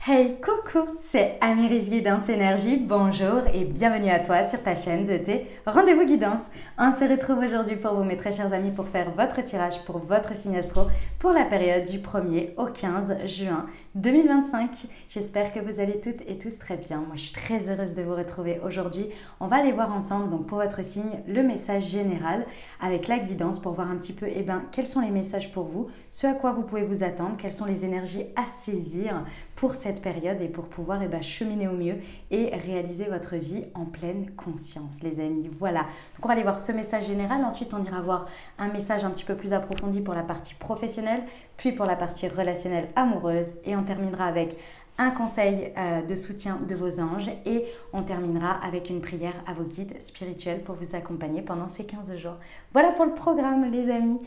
Hey, coucou, c'est Amiris Guidance Énergie, bonjour et bienvenue à toi sur ta chaîne de tes rendez-vous guidance. On se retrouve aujourd'hui pour vous, mes très chers amis, pour faire votre tirage pour votre signe astro pour la période du 1er au 15 juin 2025. J'espère que vous allez toutes et tous très bien. Moi, je suis très heureuse de vous retrouver aujourd'hui. On va aller voir ensemble, donc pour votre signe, le message général avec la guidance pour voir un petit peu, quels sont les messages pour vous, ce à quoi vous pouvez vous attendre, quelles sont les énergies à saisir pour cette période et pour pouvoir cheminer au mieux et réaliser votre vie en pleine conscience, les amis. Voilà, donc on va aller voir ce message général. Ensuite, on ira voir un message un petit peu plus approfondi pour la partie professionnelle, puis pour la partie relationnelle amoureuse et on terminera avec un conseil de soutien de vos anges et on terminera avec une prière à vos guides spirituels pour vous accompagner pendant ces 15 jours. Voilà pour le programme, les amis.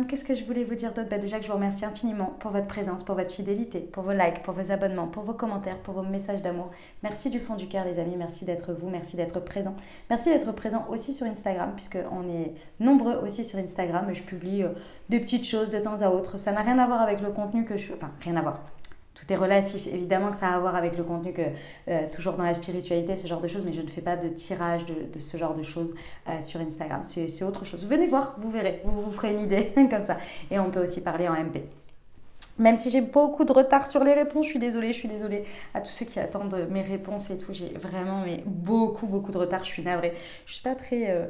Qu'est-ce que je voulais vous dire d'autre? Déjà que je vous remercie infiniment pour votre présence, pour votre fidélité, pour vos likes, pour vos abonnements, pour vos commentaires, pour vos messages d'amour. Merci du fond du cœur, les amis. Merci d'être vous, merci d'être présent. Merci d'être présent aussi sur Instagram, puisqu'on est nombreux aussi sur Instagram. Je publie des petites choses de temps à autre. Ça n'a rien à voir avec le contenu que je fais. Enfin, rien à voir. Tout est relatif, évidemment que ça a à voir avec le contenu toujours dans la spiritualité, ce genre de choses, mais je ne fais pas de tirage de ce genre de choses sur Instagram, c'est autre chose. Venez voir, vous verrez, vous ferez une idée comme ça. Et on peut aussi parler en MP. Même si j'ai beaucoup de retard sur les réponses, je suis désolée à tous ceux qui attendent mes réponses et tout, j'ai vraiment beaucoup de retard, je suis navrée. Je ne suis pas très...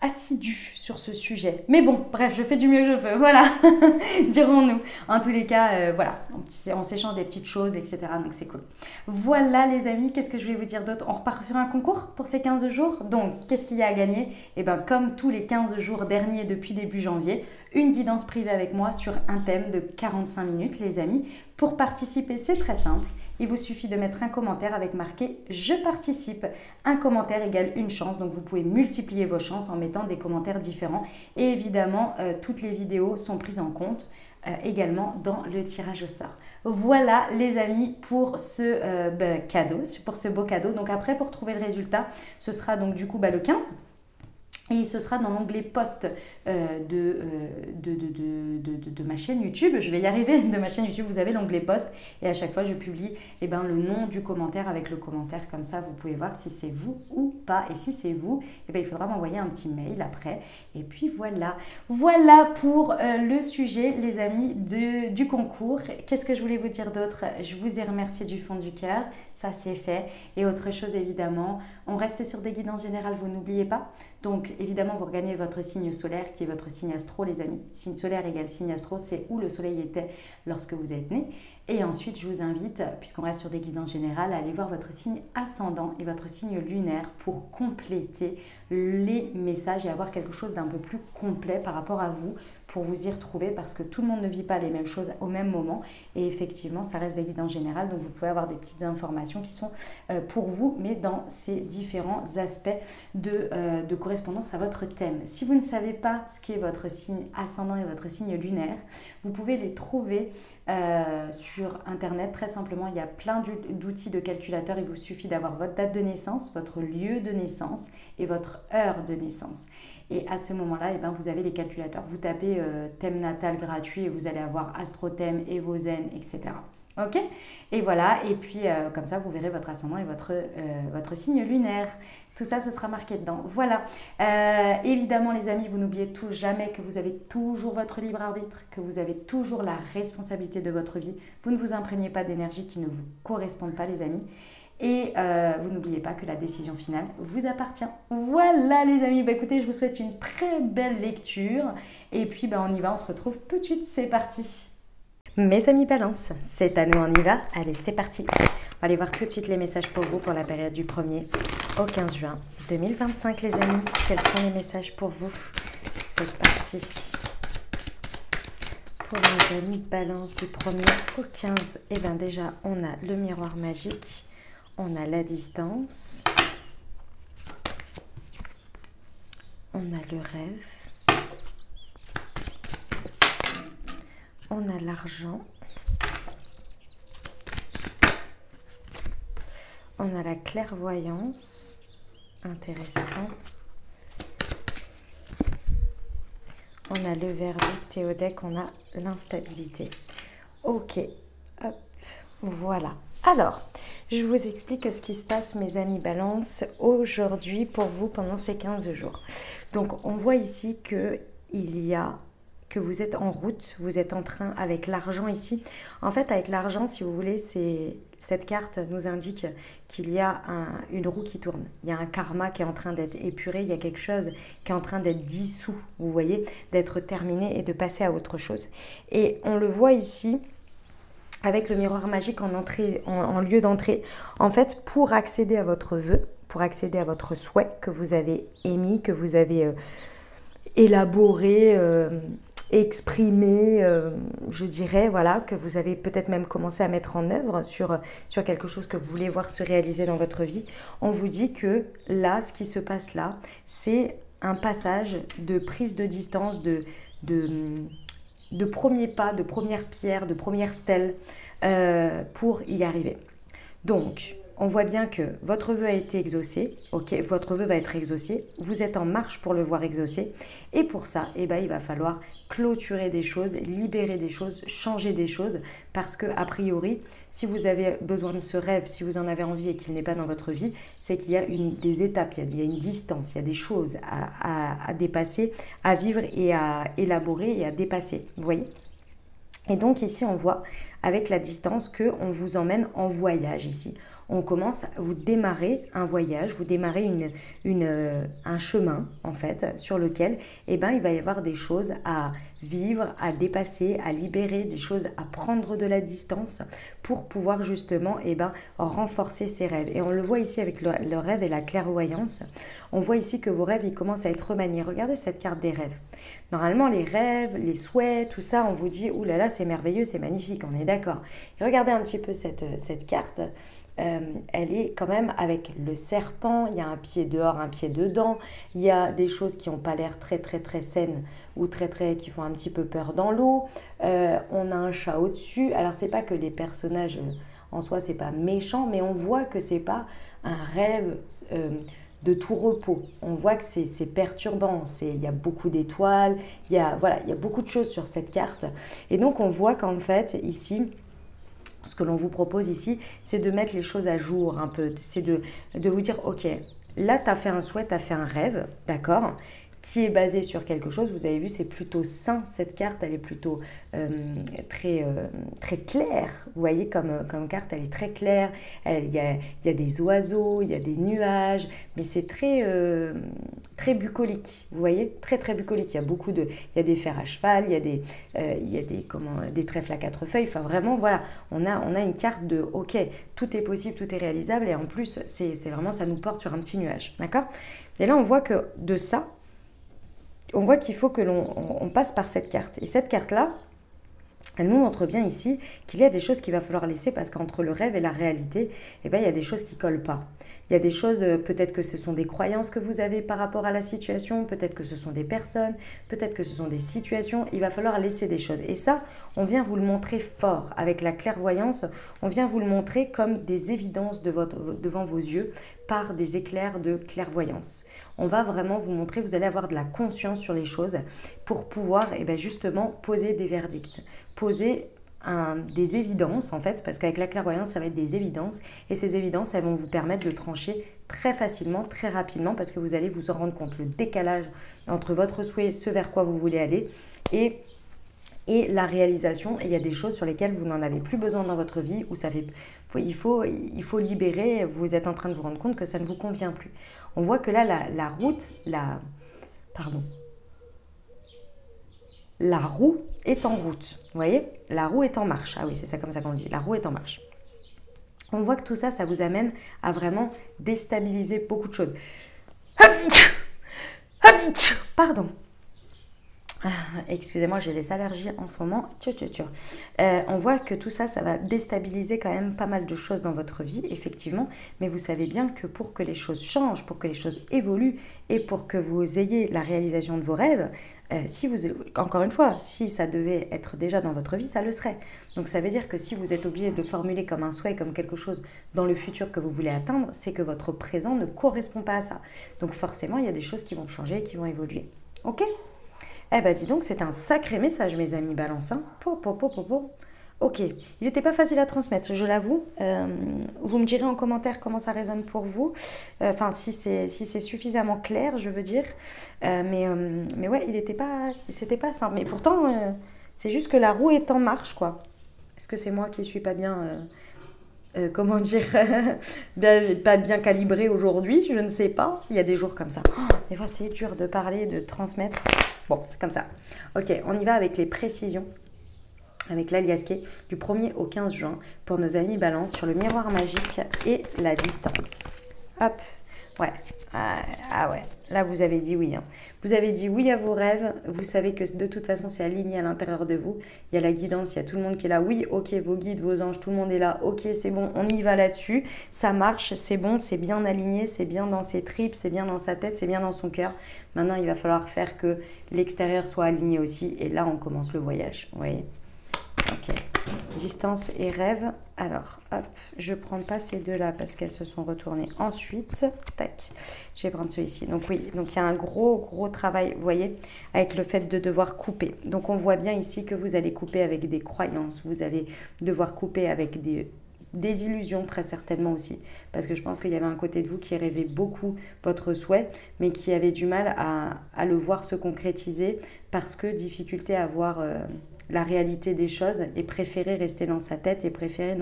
assidue sur ce sujet. Mais bon, bref, je fais du mieux que je peux, voilà, dirons-nous. En tous les cas, voilà, on s'échange des petites choses, etc. Donc c'est cool. Voilà les amis, qu'est-ce que je vais vous dire d'autre? On repart sur un concours pour ces 15 jours. Donc, qu'est-ce qu'il y a à gagner? Eh bien, comme tous les 15 jours derniers depuis début janvier, une guidance privée avec moi sur un thème de 45 minutes, les amis. Pour participer, c'est très simple. Il vous suffit de mettre un commentaire avec marqué « Je participe ». Un commentaire égale une chance, donc vous pouvez multiplier vos chances en mettant des commentaires différents. Et évidemment, toutes les vidéos sont prises en compte également dans le tirage au sort. Voilà les amis pour ce cadeau, pour ce beau cadeau. Donc après, pour trouver le résultat, ce sera donc du coup le 15. Et ce sera dans l'onglet post de ma chaîne YouTube. Je vais y arriver, de ma chaîne YouTube, vous avez l'onglet post. Et à chaque fois, je publie le nom du commentaire avec le commentaire. Comme ça, vous pouvez voir si c'est vous ou pas. Et si c'est vous, il faudra m'envoyer un petit mail après. Et puis voilà. Voilà pour le sujet, les amis, du concours. Qu'est-ce que je voulais vous dire d'autre? Je vous ai remercié du fond du cœur. Ça, c'est fait. Et autre chose, évidemment, on reste sur des guidances générales, vous n'oubliez pas. Donc, évidemment, vous regagnez votre signe solaire qui est votre signe astro, les amis. Signe solaire égale signe astro, c'est où le soleil était lorsque vous êtes né. Et ensuite, je vous invite, puisqu'on reste sur des guidances générales, à aller voir votre signe ascendant et votre signe lunaire pour compléter les messages et avoir quelque chose d'un peu plus complet par rapport à vous pour vous y retrouver parce que tout le monde ne vit pas les mêmes choses au même moment et effectivement ça reste des guidances générales donc vous pouvez avoir des petites informations qui sont pour vous mais dans ces différents aspects de correspondance à votre thème. Si vous ne savez pas ce qu'est votre signe ascendant et votre signe lunaire, vous pouvez les trouver sur internet très simplement. Il y a plein d'outils de calculateur, il vous suffit d'avoir votre date de naissance, votre lieu de naissance et votre heure de naissance. Et à ce moment-là, vous avez les calculateurs. Vous tapez thème natal gratuit et vous allez avoir astrothème, Evozen, etc. Ok? Et voilà, et puis comme ça, vous verrez votre ascendant et votre signe lunaire. Tout ça, ce sera marqué dedans. Voilà. Évidemment, les amis, vous n'oubliez jamais que vous avez toujours votre libre arbitre, que vous avez toujours la responsabilité de votre vie. Vous ne vous imprégnez pas d'énergie qui ne vous correspondent pas, les amis. Et vous n'oubliez pas que la décision finale vous appartient. Voilà les amis, écoutez, je vous souhaite une très belle lecture. Et puis on y va, on se retrouve tout de suite, c'est parti. Mes amis Balance, c'est à nous, on y va. Allez, c'est parti. On va aller voir tout de suite les messages pour vous pour la période du 1er au 15 juin 2025 les amis. Quels sont les messages pour vous? C'est parti. Pour les amis Balance du 1er au 15, déjà on a le miroir magique. On a la distance, on a le rêve, on a l'argent, on a la clairvoyance, intéressant, on a le verdict et au deck on a l'instabilité. Ok, hop. Voilà. Alors, je vous explique ce qui se passe, mes amis Balance, aujourd'hui pour vous pendant ces 15 jours. Donc, on voit ici que vous êtes en route, vous êtes en train avec l'argent ici. En fait, avec l'argent, si vous voulez, cette carte nous indique qu'il y a une roue qui tourne. Il y a un karma qui est en train d'être épuré, il y a quelque chose qui est en train d'être dissous, vous voyez, d'être terminé et de passer à autre chose. Et on le voit ici avec le miroir magique en lieu d'entrée. En fait, pour accéder à votre vœu, pour accéder à votre souhait que vous avez émis, que vous avez élaboré, exprimé, je dirais, voilà, que vous avez peut-être même commencé à mettre en œuvre sur quelque chose que vous voulez voir se réaliser dans votre vie, on vous dit que là, ce qui se passe là, c'est un passage de prise de distance, de premiers pas, de première pierre, de première stèle pour y arriver. Donc, on voit bien que votre vœu a été exaucé, ok, votre vœu va être exaucé, vous êtes en marche pour le voir exaucé, et pour ça, eh ben, il va falloir clôturer des choses, libérer des choses, changer des choses, parce que a priori, si vous avez besoin de ce rêve, si vous en avez envie et qu'il n'est pas dans votre vie, c'est qu'il y a des étapes, il y a une distance, il y a des choses à dépasser, à vivre et à élaborer et à dépasser, vous voyez ? Et donc ici, on voit avec la distance qu'on vous emmène en voyage ici. On commence, vous démarrez un voyage, vous démarrez un chemin en fait sur lequel il va y avoir des choses à vivre, à dépasser, à libérer, des choses à prendre de la distance pour pouvoir justement renforcer ses rêves. Et on le voit ici avec le rêve et la clairvoyance. On voit ici que vos rêves ils commencent à être remaniés. Regardez cette carte des rêves. Normalement les rêves, les souhaits, tout ça on vous dit ouh là là c'est merveilleux, c'est magnifique, on est d'accord. Et regardez un petit peu cette carte. Elle est quand même avec le serpent, il y a un pied dehors, un pied dedans, il y a des choses qui n'ont pas l'air très très très saines ou qui font un petit peu peur dans l'eau, on a un chat au-dessus, alors c'est pas que les personnages en soi c'est pas méchant, mais on voit que c'est pas un rêve de tout repos, on voit que c'est perturbant, il y a beaucoup d'étoiles, il y a beaucoup de choses sur cette carte, et donc on voit qu'en fait ici, ce que l'on vous propose ici, c'est de mettre les choses à jour un peu. C'est de vous dire, ok, là, tu as fait un souhait, tu as fait un rêve, d'accord, qui est basé sur quelque chose. Vous avez vu, c'est plutôt sain, cette carte. Elle est plutôt très claire. Vous voyez, comme carte, elle est très claire. Il y a des oiseaux, il y a des nuages, mais c'est très bucolique. Vous voyez, très très bucolique. Il y a des fers à cheval, il y a des trèfles à 4 feuilles. Enfin, vraiment, voilà, on a une carte de, ok, tout est possible, tout est réalisable. Et en plus, c'est vraiment, ça nous porte sur un petit nuage. D'accord ? Et là, on voit que de ça, on voit qu'il faut que l'on passe par cette carte. Et cette carte-là, elle nous montre bien ici qu'il y a des choses qu'il va falloir laisser parce qu'entre le rêve et la réalité, il y a des choses qui ne collent pas. Il y a des choses, peut-être que ce sont des croyances que vous avez par rapport à la situation, peut-être que ce sont des personnes, peut-être que ce sont des situations. Il va falloir laisser des choses. Et ça, on vient vous le montrer fort. Avec la clairvoyance, on vient vous le montrer comme des évidences devant vos yeux par des éclairs de clairvoyance. On va vraiment vous montrer, vous allez avoir de la conscience sur les choses pour pouvoir justement poser des verdicts, poser des évidences en fait, parce qu'avec la clairvoyance, ça va être des évidences et ces évidences, elles vont vous permettre de trancher très facilement, très rapidement parce que vous allez vous en rendre compte, le décalage entre votre souhait, ce vers quoi vous voulez aller et la réalisation. Et il y a des choses sur lesquelles vous n'en avez plus besoin dans votre vie, où il faut libérer, vous êtes en train de vous rendre compte que ça ne vous convient plus. On voit que là, la roue est en route. Vous voyez ? La roue est en marche. Ah oui, c'est ça comme ça qu'on dit. La roue est en marche. On voit que tout ça, ça vous amène à vraiment déstabiliser beaucoup de choses. Pardon. Excusez-moi, j'ai les allergies en ce moment. On voit que tout ça, ça va déstabiliser quand même pas mal de choses dans votre vie, effectivement. Mais vous savez bien que pour que les choses changent, pour que les choses évoluent et pour que vous ayez la réalisation de vos rêves, encore une fois, si ça devait être déjà dans votre vie, ça le serait. Donc ça veut dire que si vous êtes obligé de le formuler comme un souhait, comme quelque chose dans le futur que vous voulez atteindre, c'est que votre présent ne correspond pas à ça. Donc forcément, il y a des choses qui vont changer et qui vont évoluer. Ok ? Eh ben dis donc, c'est un sacré message, mes amis Balance. Hein. Ok, il n'était pas facile à transmettre, je l'avoue. Vous me direz en commentaire comment ça résonne pour vous. Enfin, si c'est suffisamment clair, je veux dire. Mais ouais, c'était pas simple. Mais pourtant, c'est juste que la roue est en marche, quoi. Est-ce que c'est moi qui suis pas bien, comment dire, pas bien calibrée aujourd'hui? Je ne sais pas. Il y a des jours comme ça. Oh, des fois, c'est dur de parler, de transmettre. Bon, c'est comme ça. Ok, on y va avec les précisions. Avec l'aliasqué du 1er au 15 juin pour nos amis balance sur le miroir magique et la distance. Hop, ouais, ah ouais, là vous avez dit oui. Hein. Vous avez dit oui à vos rêves, vous savez que de toute façon c'est aligné à l'intérieur de vous. Il y a la guidance, il y a tout le monde qui est là. Oui, ok, vos guides, vos anges, tout le monde est là. Ok, c'est bon, on y va là-dessus. Ça marche, c'est bon, c'est bien aligné, c'est bien dans ses tripes, c'est bien dans sa tête, c'est bien dans son cœur. Maintenant, il va falloir faire que l'extérieur soit aligné aussi. Et là, on commence le voyage, vous voyez. Ok, distance et rêve. Alors, hop, je ne prends pas ces deux-là parce qu'elles se sont retournées ensuite. Tac, je vais prendre celui-ci. Donc oui, donc il y a un gros travail, vous voyez, avec le fait de devoir couper. Donc on voit bien ici que vous allez couper avec des croyances, vous allez devoir couper avec des illusions très certainement aussi. Parce que je pense qu'il y avait un côté de vous qui rêvait beaucoup votre souhait, mais qui avait du mal à le voir se concrétiser parce que difficulté à voir la réalité des choses et préférer rester dans sa tête et préférer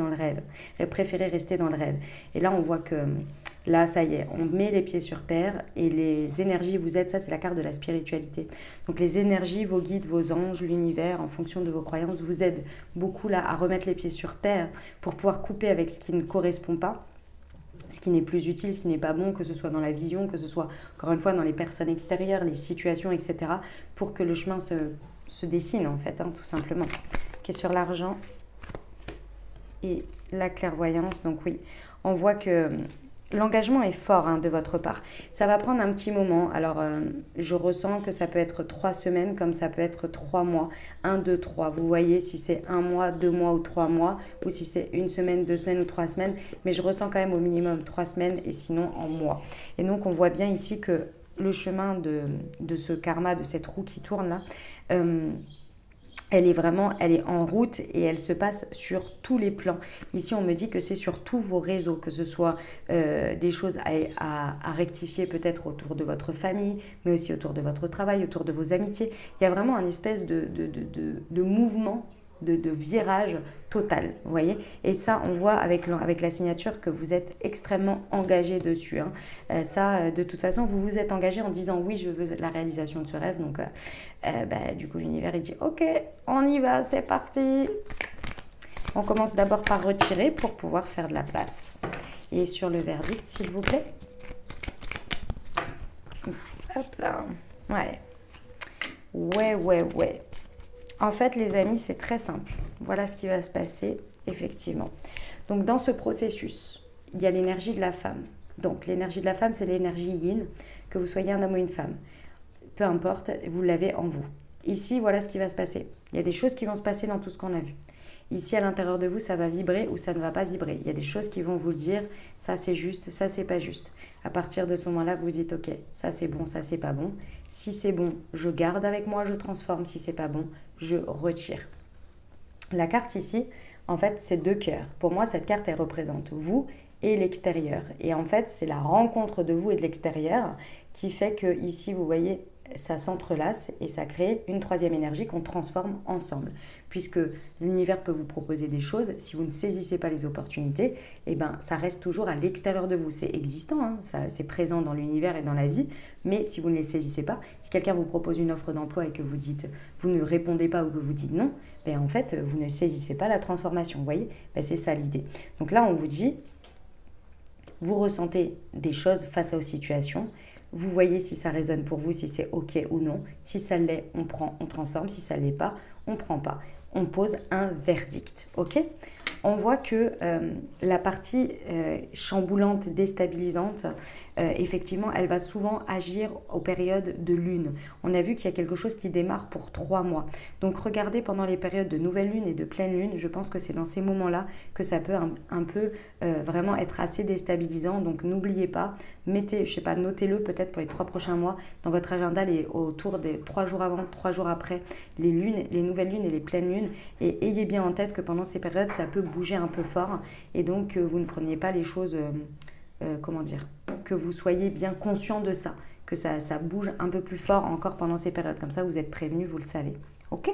rester dans le rêve. Et là, on voit que là, ça y est, on met les pieds sur terre et les énergies vous aident. Ça, c'est la carte de la spiritualité. Donc, les énergies, vos guides, vos anges, l'univers, en fonction de vos croyances, vous aident beaucoup là à remettre les pieds sur terre pour pouvoir couper avec ce qui ne correspond pas, ce qui n'est plus utile, ce qui n'est pas bon, que ce soit dans la vision, que ce soit, encore une fois, dans les personnes extérieures, les situations, etc., pour que le chemin se dessine, en fait, hein, tout simplement. Qui est sur l'argent et la clairvoyance. Donc oui, on voit que l'engagement est fort hein, de votre part. Ça va prendre un petit moment. Alors, je ressens que ça peut être 3 semaines, comme ça peut être 3 mois. 1, 2, 3. Vous voyez si c'est 1 mois, 2 mois ou 3 mois, ou si c'est 1 semaine, 2 semaines ou 3 semaines. Mais je ressens quand même au minimum 3 semaines et sinon en mois. Et donc, on voit bien ici que le chemin de ce karma, de cette roue qui tourne là, elle est en route et elle se passe sur tous les plans. Ici, on me dit que c'est sur tous vos réseaux, que ce soit des choses à rectifier peut-être autour de votre famille, mais aussi autour de votre travail, autour de vos amitiés. Il y a vraiment un espèce de mouvement, de virage total, vous voyez. Et ça, on voit avec la signature que vous êtes extrêmement engagé dessus. Hein. De toute façon, vous vous êtes engagé en disant oui, je veux la réalisation de ce rêve. Donc, du coup, l'univers, il dit ok, on y va, c'est parti. On commence d'abord par retirer pour pouvoir faire de la place. Et sur le verdict, s'il vous plaît. Hop là. Ouais. En fait, les amis, c'est très simple. Voilà ce qui va se passer, effectivement. Donc, dans ce processus, il y a l'énergie de la femme. Donc, l'énergie de la femme, c'est l'énergie yin, que vous soyez un homme ou une femme. Peu importe, vous l'avez en vous. Ici, voilà ce qui va se passer. Il y a des choses qui vont se passer dans tout ce qu'on a vu. Ici, à l'intérieur de vous, ça va vibrer ou ça ne va pas vibrer. Il y a des choses qui vont vous dire, ça c'est juste, ça c'est pas juste. À partir de ce moment-là, vous dites, ok, ça c'est bon, ça c'est pas bon. Si c'est bon, je garde avec moi, je transforme. Si c'est pas bon, je retire. La carte ici, en fait, c'est 2 cœurs. Pour moi, cette carte, elle représente vous et l'extérieur. Et en fait, c'est la rencontre de vous et de l'extérieur qui fait que ici, vous voyez, ça s'entrelace et ça crée une 3e énergie qu'on transforme ensemble. Puisque l'univers peut vous proposer des choses, si vous ne saisissez pas les opportunités, eh ben, ça reste toujours à l'extérieur de vous. C'est existant, hein, c'est présent dans l'univers et dans la vie, mais si vous ne les saisissez pas, si quelqu'un vous propose une offre d'emploi et que vous ne répondez pas ou que vous dites non, ben, en fait, vous ne saisissez pas la transformation. Vous voyez, ben, c'est ça l'idée. Donc là, on vous dit, vous ressentez des choses face aux situations. Vous voyez si ça résonne pour vous, si c'est ok ou non. Si ça l'est, on prend, on transforme. Si ça ne l'est pas, on ne prend pas. On pose un verdict, ok? On voit que la partie chamboulante, déstabilisante, effectivement, elle va souvent agir aux périodes de lune. On a vu qu'il y a quelque chose qui démarre pour 3 mois. Donc, regardez pendant les périodes de nouvelle lune et de pleine lune, je pense que c'est dans ces moments-là que ça peut un peu vraiment être assez déstabilisant. Donc, n'oubliez pas mettez, je sais pas, notez-le peut-être pour les 3 prochains mois dans votre agenda, autour des 3 jours avant, 3 jours après, les lunes, les nouvelles lunes et les pleines lunes. Et ayez bien en tête que pendant ces périodes, ça peut bouger un peu fort. Et donc, vous ne preniez pas les choses, comment dire, que vous soyez bien conscient de ça, que ça bouge un peu plus fort encore pendant ces périodes. Comme ça, vous êtes prévenus, vous le savez. Ok ?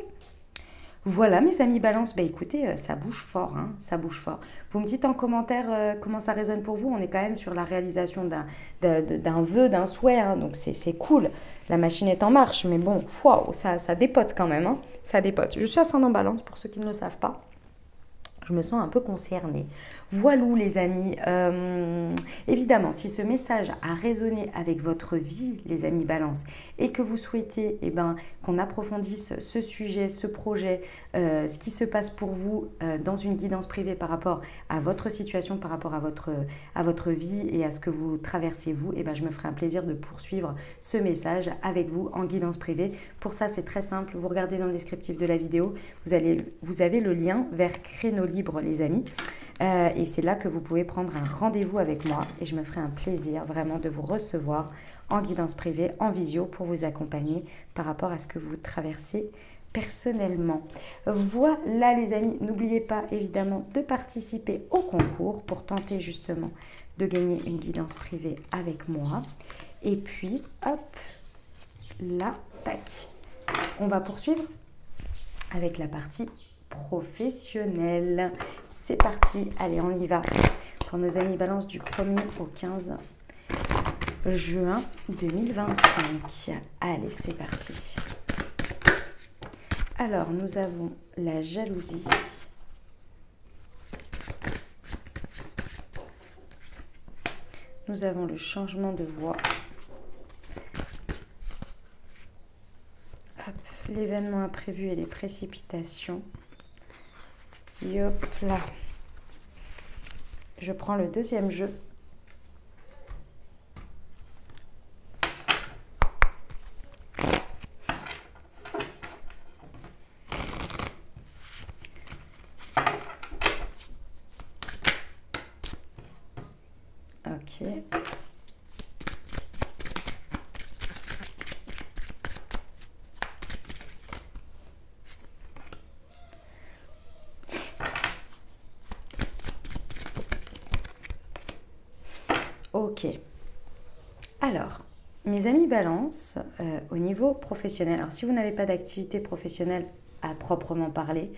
Voilà mes amis Balance, bah écoutez, ça bouge fort, hein, ça bouge fort. Vous me dites en commentaire comment ça résonne pour vous. On est quand même sur la réalisation d'un vœu, d'un souhait, hein, donc c'est cool. La machine est en marche, mais bon, waouh, ça dépote quand même, hein, ça dépote. Je suis ascendant Balance pour ceux qui ne le savent pas. Je me sens un peu concernée. Voilà les amis. Évidemment, si ce message a résonné avec votre vie, les amis Balance, et que vous souhaitez qu'on approfondisse ce sujet, ce projet, ce qui se passe pour vous dans une guidance privée par rapport à votre situation, par rapport à votre vie et à ce que vous traversez vous, je me ferai un plaisir de poursuivre ce message avec vous en guidance privée. Pour ça, c'est très simple. Vous regardez dans le descriptif de la vidéo, vous avez le lien vers Créneau Libre, les amis. Et c'est là que vous pouvez prendre un rendez-vous avec moi et je me ferai un plaisir vraiment de vous recevoir en guidance privée, en visio, pour vous accompagner par rapport à ce que vous traversez personnellement. Voilà les amis, n'oubliez pas évidemment de participer au concours pour tenter justement de gagner une guidance privée avec moi. Et puis hop, là, tac, on va poursuivre avec la partie professionnelle. C'est parti, allez on y va pour nos amis Balance du 1er au 15 juin 2025. Allez, c'est parti. Alors, nous avons la jalousie. Nous avons le changement de voie. L'événement imprévu et les précipitations. Yop là. Je prends le deuxième jeu. Ok. Ok. Alors, mes amis Balance, au niveau professionnel, alors si vous n'avez pas d'activité professionnelle à proprement parler,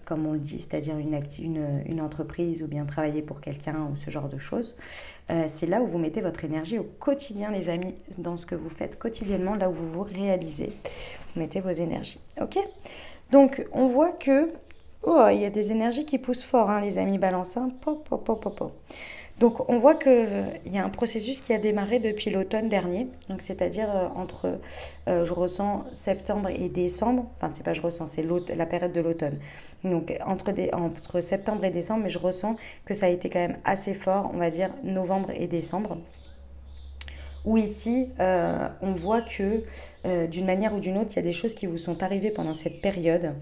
comme on le dit, c'est-à-dire une entreprise ou bien travailler pour quelqu'un ou ce genre de choses, c'est là où vous mettez votre énergie au quotidien, les amis, dans ce que vous faites quotidiennement, là où vous vous réalisez. Vous mettez vos énergies, ok ? Donc, on voit que, il y a des énergies qui poussent fort, hein, les amis Balance, hein. Pop, pop, pop, pop, pop. Donc, on voit qu'il y a un processus qui a démarré depuis l'automne dernier. Donc, c'est-à-dire entre, je ressens septembre et décembre. Enfin, c'est pas je ressens, c'est la période de l'automne. Donc, entre septembre et décembre, mais je ressens que ça a été quand même assez fort, on va dire novembre et décembre. Où ici, on voit que d'une manière ou d'une autre, il y a des choses qui vous sont arrivées pendant cette période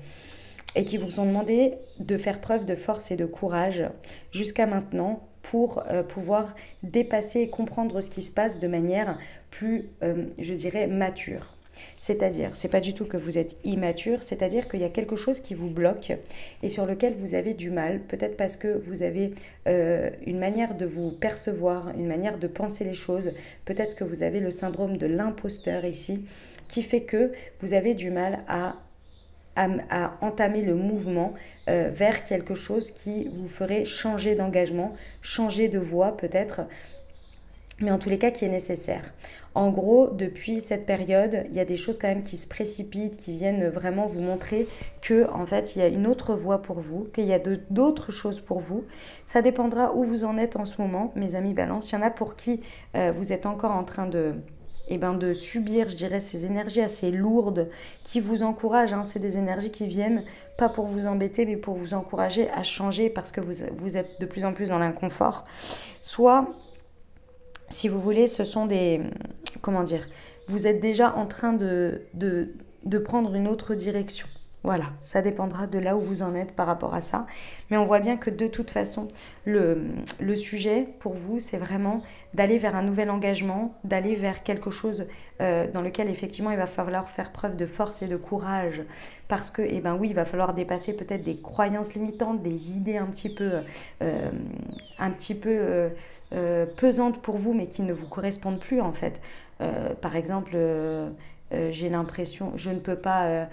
et qui vous ont demandé de faire preuve de force et de courage jusqu'à maintenant pour pouvoir dépasser et comprendre ce qui se passe de manière plus, je dirais, mature. C'est-à-dire, c'est pas du tout que vous êtes immature, c'est-à-dire qu'il y a quelque chose qui vous bloque et sur lequel vous avez du mal, peut-être parce que vous avez une manière de vous percevoir, une manière de penser les choses, peut-être que vous avez le syndrome de l'imposteur ici, qui fait que vous avez du mal à entamer le mouvement vers quelque chose qui vous ferait changer d'engagement, changer de voie peut-être, mais en tous les cas qui est nécessaire. En gros, depuis cette période, il y a des choses quand même qui se précipitent, qui viennent vraiment vous montrer que en fait, il y a une autre voie pour vous, qu'il y a d'autres choses pour vous. Ça dépendra où vous en êtes en ce moment, mes amis Balance. Il y en a pour qui vous êtes encore en train de subir, je dirais, ces énergies assez lourdes qui vous encouragent. Hein. C'est des énergies qui viennent pas pour vous embêter, mais pour vous encourager à changer parce que vous êtes de plus en plus dans l'inconfort. Soit, si vous voulez, ce sont des... Comment dire ? Vous êtes déjà en train de prendre une autre direction. Voilà, ça dépendra de là où vous en êtes par rapport à ça. Mais on voit bien que de toute façon, le sujet pour vous, c'est vraiment d'aller vers un nouvel engagement, d'aller vers quelque chose dans lequel effectivement il va falloir faire preuve de force et de courage. Parce que, eh ben oui, il va falloir dépasser peut-être des croyances limitantes, des idées un petit peu pesantes pour vous, mais qui ne vous correspondent plus en fait. Par exemple... j'ai l'impression je ne peux pas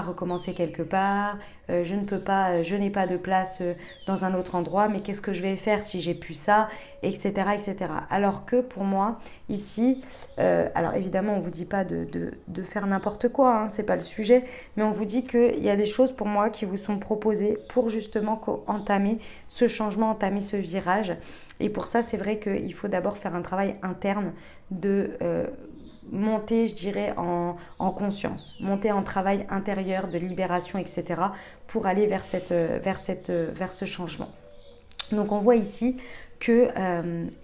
recommencer quelque part, je n'ai pas de place dans un autre endroit, mais qu'est-ce que je vais faire si j'ai plus ça, etc., etc. Alors que pour moi ici, alors évidemment on vous dit pas de faire n'importe quoi, hein, c'est pas le sujet, mais on vous dit qu'il y a des choses pour moi qui vous sont proposées pour justement entamer ce changement, entamer ce virage. Et pour ça c'est vrai qu'il faut d'abord faire un travail interne de monter, je dirais, en conscience, monter en travail intérieur de libération, etc., pour aller vers ce changement. Donc on voit ici que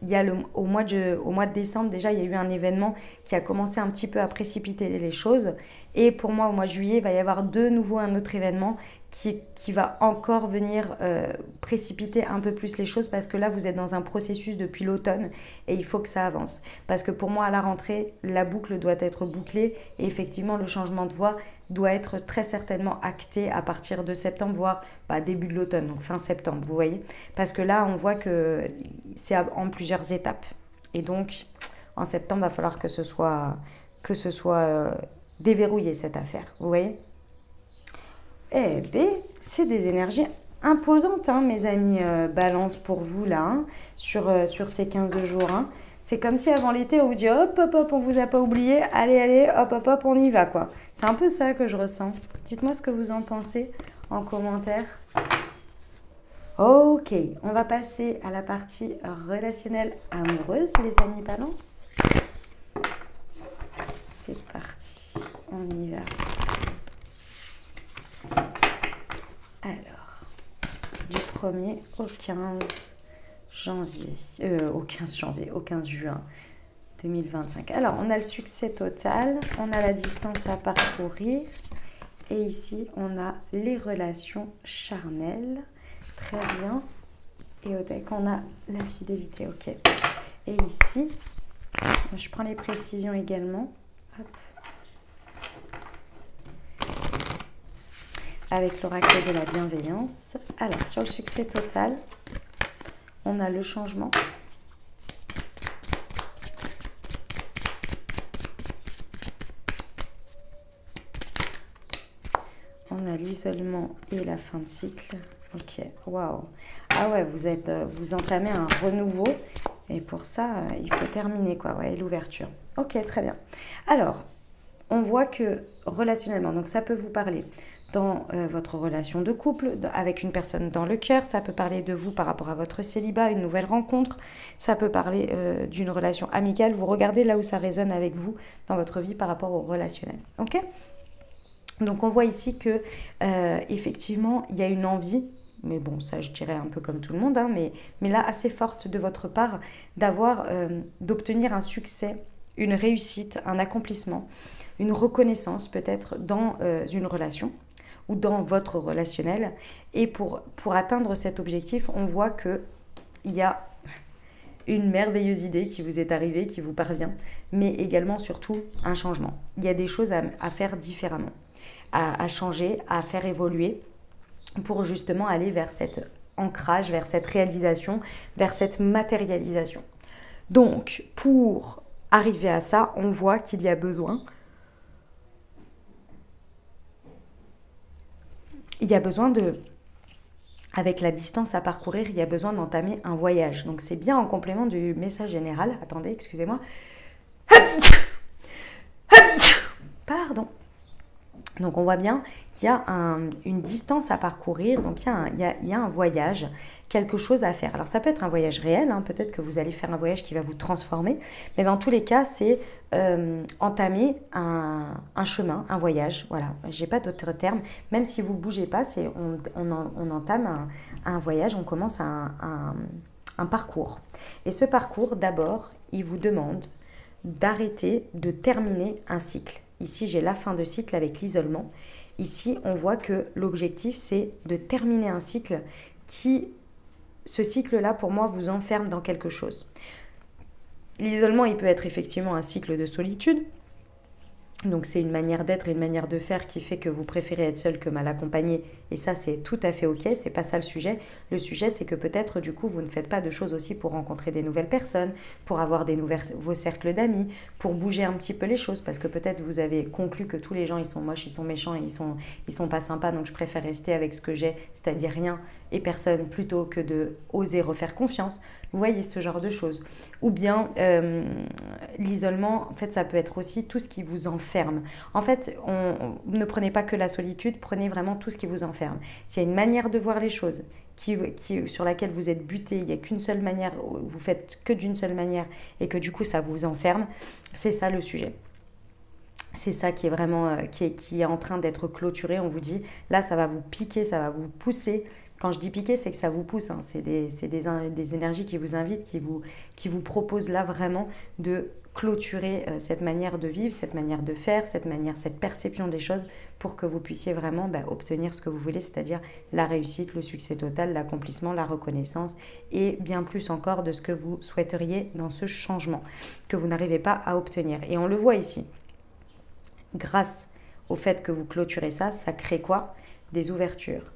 il y a au mois de décembre, déjà, il y a eu un événement qui a commencé un petit peu à précipiter les choses. Et pour moi, au mois de juillet, il va y avoir de nouveau un autre événement qui va encore venir précipiter un peu plus les choses, parce que là, vous êtes dans un processus depuis l'automne et il faut que ça avance. Parce que pour moi, à la rentrée, la boucle doit être bouclée et effectivement, le changement de voie doit être très certainement acté à partir de septembre, voire début de l'automne, donc fin septembre, vous voyez. Parce que là, on voit que c'est en plusieurs étapes. Et donc, en septembre, il va falloir que ce soit déverrouillé, cette affaire, vous voyez. Eh bien, c'est des énergies imposantes, hein, mes amis balance pour vous, là, hein, sur ces 15 jours. Hein. C'est comme si avant l'été, on vous dit hop, hop, hop, on vous a pas oublié, allez, allez, hop, hop, hop, on y va, quoi. C'est un peu ça que je ressens. Dites-moi ce que vous en pensez en commentaire. Ok, on va passer à la partie relationnelle amoureuse, les amis balance. C'est parti, on y va. Alors, du 1er au 15 janvier, au 15 juin 2025. Alors, on a le succès total, on a la distance à parcourir, et ici, on a les relations charnelles. Très bien. Et au deck, on a la fidélité, ok. Et ici, je prends les précisions également. Hop. Avec l'oracle de la bienveillance. Alors, sur le succès total, on a le changement. On a l'isolement et la fin de cycle. Ok, waouh. Ah ouais, vous entamez un renouveau. Et pour ça, il faut terminer, quoi. Ouais, l'ouverture. Ok, très bien. Alors, on voit que relationnellement, donc ça peut vous parler dans votre relation de couple, avec une personne dans le cœur, ça peut parler de vous par rapport à votre célibat, une nouvelle rencontre, ça peut parler d'une relation amicale. Vous regardez là où ça résonne avec vous dans votre vie par rapport au relationnel. Ok ? Donc on voit ici que effectivement il y a une envie, mais bon ça je dirais un peu comme tout le monde, hein, mais là assez forte de votre part d'obtenir un succès, une réussite, un accomplissement, une reconnaissance peut-être dans une relation ou dans votre relationnel. Et pour atteindre cet objectif, on voit qu'il y a une merveilleuse idée qui vous est arrivée, qui vous parvient, mais également surtout un changement. Il y a des choses à faire différemment, à changer, à faire évoluer pour justement aller vers cet ancrage, vers cette réalisation, vers cette matérialisation. Donc, pour arriver à ça, on voit qu'il y a besoin avec la distance à parcourir, il y a besoin d'entamer un voyage. Donc c'est bien en complément du message général. Attendez, excusez-moi. Pardon. Donc on voit bien qu'il y a une distance à parcourir, donc il y a un voyage, quelque chose à faire. Alors ça peut être un voyage réel, hein, peut-être que vous allez faire un voyage qui va vous transformer, mais dans tous les cas c'est entamer un chemin, un voyage, voilà, j'ai pas d'autre terme, même si vous ne bougez pas, on entame un voyage, on commence un parcours. Et ce parcours, d'abord, il vous demande d'arrêter, de terminer un cycle. Ici, j'ai la fin de cycle avec l'isolement. Ici, on voit que l'objectif, c'est de terminer un cycle qui, ce cycle-là, pour moi, vous enferme dans quelque chose. L'isolement, il peut être effectivement un cycle de solitude. Donc c'est une manière d'être et une manière de faire qui fait que vous préférez être seul que mal accompagné. Et ça, c'est tout à fait ok, c'est pas ça le sujet. Le sujet, c'est que peut-être du coup, vous ne faites pas de choses aussi pour rencontrer des nouvelles personnes, pour avoir vos cercles d'amis, pour bouger un petit peu les choses. Parce que peut-être vous avez conclu que tous les gens, ils sont moches, ils sont méchants et ils sont pas sympas. Donc je préfère rester avec ce que j'ai, c'est-à-dire rien et personne, plutôt que de oser refaire confiance. Vous voyez ce genre de choses. Ou bien l'isolement, en fait, ça peut être aussi tout ce qui vous enferme. En fait, ne prenez pas que la solitude, prenez vraiment tout ce qui vous enferme. S'il y a une manière de voir les choses sur laquelle vous êtes buté, il n'y a qu'une seule manière, vous faites que d'une seule manière et que du coup ça vous enferme, c'est ça le sujet. C'est ça qui est vraiment qui est en train d'être clôturé. On vous dit, là, ça va vous piquer, ça va vous pousser. Quand je dis piquer, c'est que ça vous pousse. Hein. C'est des énergies qui vous invitent, qui vous proposent là vraiment de clôturer cette manière de vivre, cette manière de faire, cette perception des choses pour que vous puissiez vraiment obtenir ce que vous voulez, c'est-à-dire la réussite, le succès total, l'accomplissement, la reconnaissance et bien plus encore de ce que vous souhaiteriez dans ce changement que vous n'arrivez pas à obtenir. Et on le voit ici. Grâce au fait que vous clôturez ça, ça crée quoi? Des ouvertures.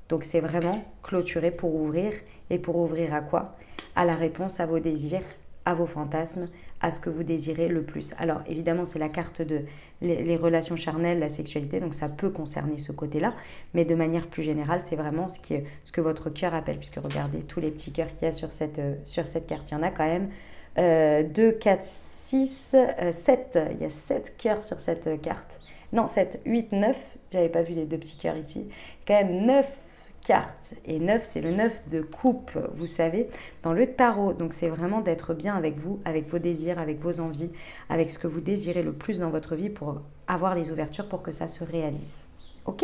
Donc c'est vraiment clôturer pour ouvrir. Et pour ouvrir à quoi? À la réponse à vos désirs, à vos fantasmes, à ce que vous désirez le plus. Alors évidemment, c'est la carte de les relations charnelles, la sexualité, donc ça peut concerner ce côté-là. Mais de manière plus générale, c'est vraiment ce que votre cœur appelle. Puisque regardez tous les petits cœurs qu'il y a sur cette carte. Il y en a quand même 2, 4, 6, 7. Il y a 7 cœurs sur cette carte. Non, 7, 8, 9. J'avais pas vu les 2 petits cœurs ici. Quand même 9 cartes. Et 9, c'est le 9 de coupe, vous savez, dans le tarot. Donc, c'est vraiment d'être bien avec vous, avec vos désirs, avec vos envies, avec ce que vous désirez le plus dans votre vie pour avoir les ouvertures pour que ça se réalise. Ok?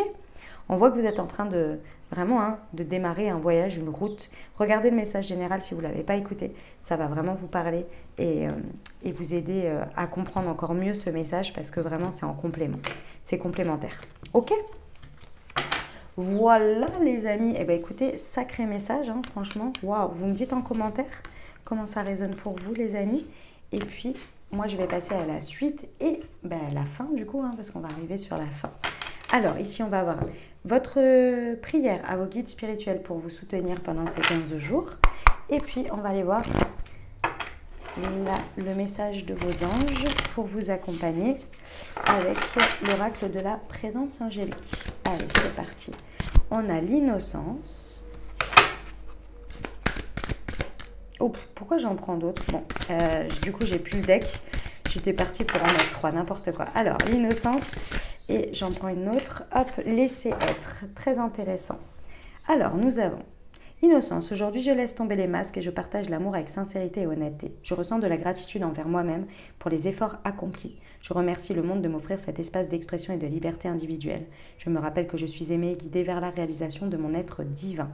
On voit que vous êtes en train de vraiment de démarrer un voyage, une route. Regardez le message général si vous ne l'avez pas écouté. Ça va vraiment vous parler et vous aider à comprendre encore mieux ce message parce que vraiment, c'est en complément. C'est complémentaire. Ok? Voilà les amis, eh bien écoutez, sacré message, hein, franchement, waouh, vous me dites en commentaire comment ça résonne pour vous les amis, et puis moi je vais passer à la suite et à la fin du coup, hein, parce qu'on va arriver sur la fin. Alors ici on va avoir votre prière à vos guides spirituels pour vous soutenir pendant ces 15 jours, et puis on va aller voir le message de vos anges pour vous accompagner avec l'oracle de la présence angélique. Allez, c'est parti. On a l'innocence. Oh, pourquoi j'en prends d'autres? Bon, du coup, j'ai plus le deck. J'étais partie pour en mettre 3, n'importe quoi. Alors, l'innocence et j'en prends une autre. Hop, laisser être. Très intéressant. Alors, nous avons innocence. Aujourd'hui, je laisse tomber les masques et je partage l'amour avec sincérité et honnêteté. Je ressens de la gratitude envers moi-même pour les efforts accomplis. Je remercie le monde de m'offrir cet espace d'expression et de liberté individuelle. Je me rappelle que je suis aimée et guidée vers la réalisation de mon être divin.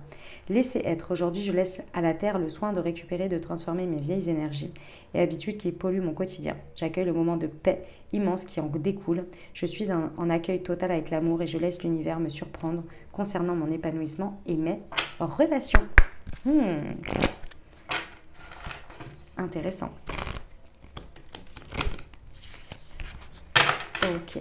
Laisser être. Aujourd'hui, je laisse à la terre le soin de récupérer, de transformer mes vieilles énergies et habitudes qui polluent mon quotidien. J'accueille le moment de paix immense qui en découle. Je suis en accueil total avec l'amour et je laisse l'univers me surprendre concernant mon épanouissement et mes relations. Intéressant. Ok.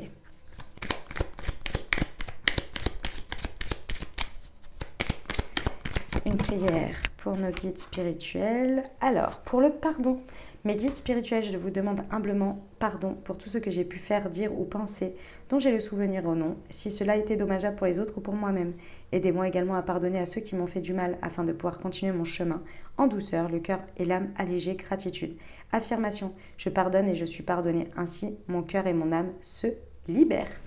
Une prière pour nos guides spirituels. Alors, pour le pardon. Mes guides spirituels, je vous demande humblement pardon pour tout ce que j'ai pu faire, dire ou penser, dont j'ai le souvenir ou non, si cela a été dommageable pour les autres ou pour moi-même. Aidez-moi également à pardonner à ceux qui m'ont fait du mal afin de pouvoir continuer mon chemin en douceur, le cœur et l'âme allégée, gratitude. Affirmation, je pardonne et je suis pardonné. Ainsi, mon cœur et mon âme se libèrent.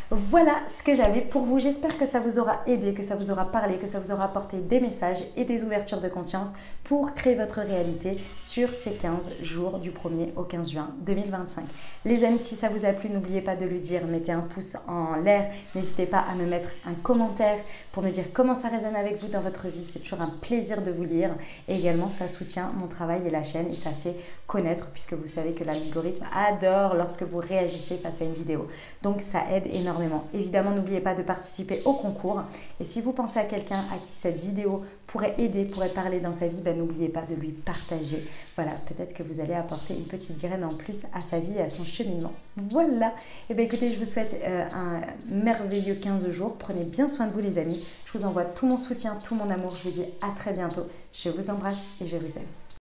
Voilà ce que j'avais pour vous. J'espère que ça vous aura aidé, que ça vous aura parlé, que ça vous aura apporté des messages et des ouvertures de conscience pour créer votre réalité sur ces 15 jours du 1er au 15 juin 2025. Les amis, si ça vous a plu, n'oubliez pas de le dire. Mettez un pouce en l'air. N'hésitez pas à me mettre un commentaire pour me dire comment ça résonne avec vous dans votre vie. C'est toujours un plaisir de vous lire. Et également, ça soutient mon travail et la chaîne et ça fait connaître puisque vous savez que l'algorithme adore lorsque vous réagissez face à une vidéo. Donc, ça aide énormément énormément. Évidemment, n'oubliez pas de participer au concours. Et si vous pensez à quelqu'un à qui cette vidéo pourrait aider, pourrait parler dans sa vie, n'oubliez pas de lui partager. Voilà, peut-être que vous allez apporter une petite graine en plus à sa vie et à son cheminement. Voilà. Et bien écoutez, je vous souhaite un merveilleux 15 jours. Prenez bien soin de vous les amis. Je vous envoie tout mon soutien, tout mon amour. Je vous dis à très bientôt. Je vous embrasse et je vous aime.